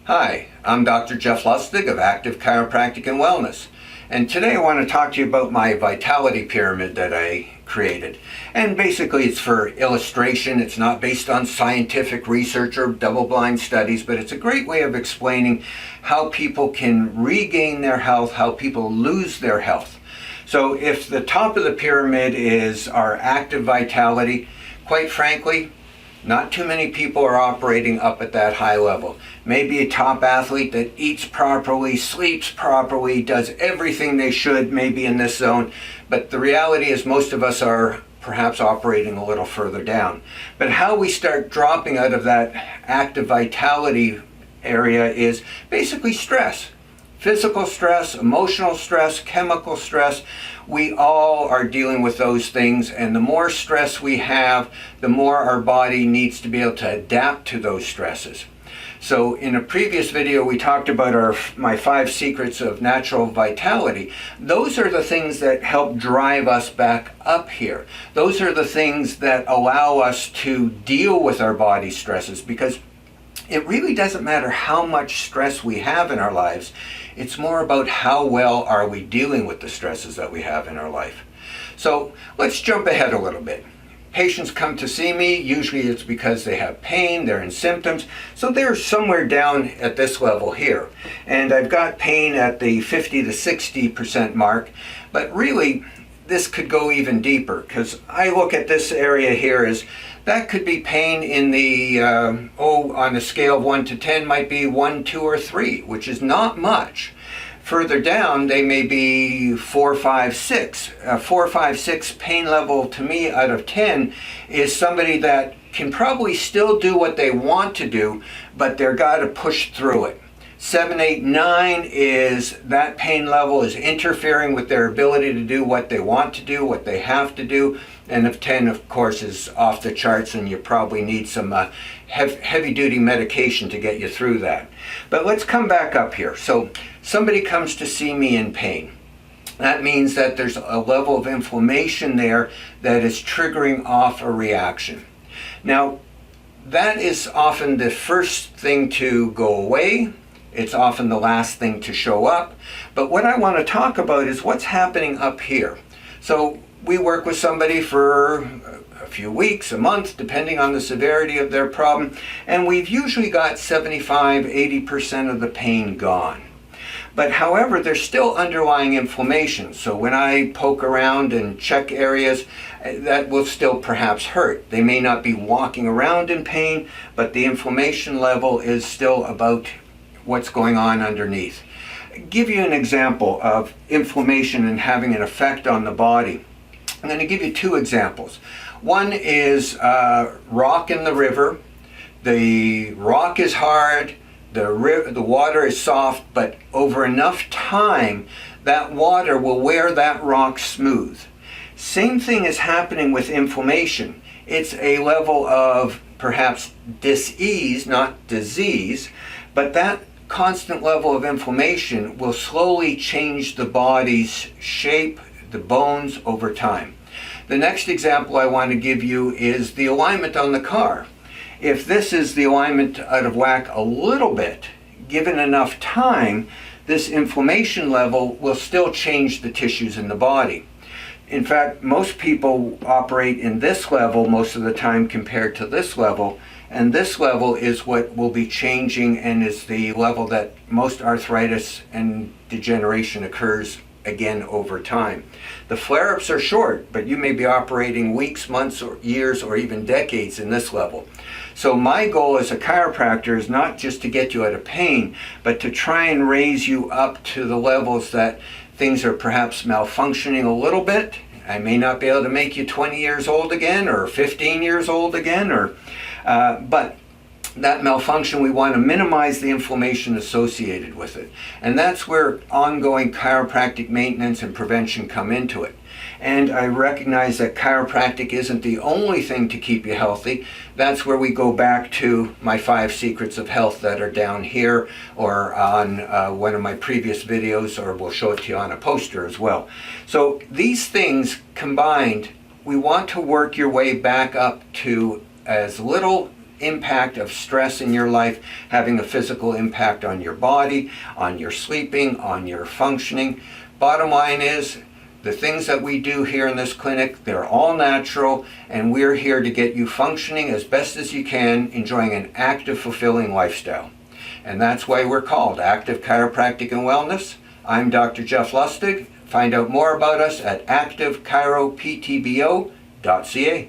Hi, I'm Dr. Jeff Lustig of Active Chiropractic and Wellness, and today I want to talk to you about my Vitality Pyramid that I created. And basically it's for illustration. It's not based on scientific research or double-blind studies, but it's a great way of explaining how people can regain their health, how people lose their health. So if the top of the pyramid is our active vitality, quite frankly, not too many people are operating up at that high level. Maybe a top athlete that eats properly, sleeps properly, does everything they should, maybe in this zone. But the reality is most of us are perhaps operating a little further down. But how we start dropping out of that active vitality area is basically stress. Physical stress, emotional stress, chemical stress. We all are dealing with those things, and the more stress we have, the more our body needs to be able to adapt to those stresses. So in a previous video we talked about my 5 secrets of natural vitality. Those are the things that help drive us back up here. Those are the things that allow us to deal with our body stresses, because it really doesn't matter how much stress we have in our lives. It's more about how well are we dealing with the stresses that we have in our life. So let's jump ahead a little bit. Patients come to see me. Usually it's because they have pain, they're in symptoms. So they're somewhere down at this level here. And I've got pain at the 50 to 60% mark. But really, this could go even deeper, because I look at this area here as that could be pain in the, on a scale of 1 to 10, might be 1, 2, or 3, which is not much. Further down, they may be 4, 5, 6. 4, 5, 6 pain level to me out of 10 is somebody that can probably still do what they want to do, but they're got to push through it. 7, 8, 9 is that pain level is interfering with their ability to do what they want to do, what they have to do. And if 10, of course, is off the charts, and you probably need some heavy-duty medication to get you through that. But let's come back up here. So somebody comes to see me in pain. That means that there's a level of inflammation there that is triggering off a reaction. Now, that is often the first thing to go away. It's often the last thing to show up. But what I want to talk about is what's happening up here. So we work with somebody for a few weeks, a month, depending on the severity of their problem, and we've usually got 75–80% of the pain gone. But however, there's still underlying inflammation. So when I poke around and check areas, that will still perhaps hurt. They may not be walking around in pain, but the inflammation level is still about what's going on underneath. Give you an example of inflammation and having an effect on the body. I'm going to give you 2 examples. One is rock in the river. The rock is hard, the water is soft, but over enough time, that water will wear that rock smooth. Same thing is happening with inflammation. It's a level of perhaps dis-ease, not disease, but that constant level of inflammation will slowly change the body's shape, the bones, over time. The next example I want to give you is the alignment on the car. If this is the alignment out of whack a little bit, given enough time, this inflammation level will still change the tissues in the body. In fact, most people operate in this level most of the time compared to this level, and this level is what will be changing and is the level that most arthritis and degeneration occurs again over time. The flare-ups are short, but you may be operating weeks, months, or years, or even decades in this level. So my goal as a chiropractor is not just to get you out of pain, but to try and raise you up to the levels that things are perhaps malfunctioning a little bit. I may not be able to make you 20 years old again, or 15 years old again, but that malfunction, we want to minimize the inflammation associated with it. And that's where ongoing chiropractic maintenance and prevention come into it. And I recognize that chiropractic isn't the only thing to keep you healthy. That's where we go back to my 5 secrets of health that are down here, or on one of my previous videos, or we'll show it to you on a poster as well. So these things combined, we want to work your way back up to as little impact of stress in your life having a physical impact on your body, on your sleeping, on your functioning. Bottom line is, the things that we do here in this clinic, they're all natural, and we're here to get you functioning as best as you can, enjoying an active, fulfilling lifestyle. And that's why we're called Active Chiropractic and Wellness. I'm Dr. Jeff Lustig. Find out more about us at activechiroptbo.ca.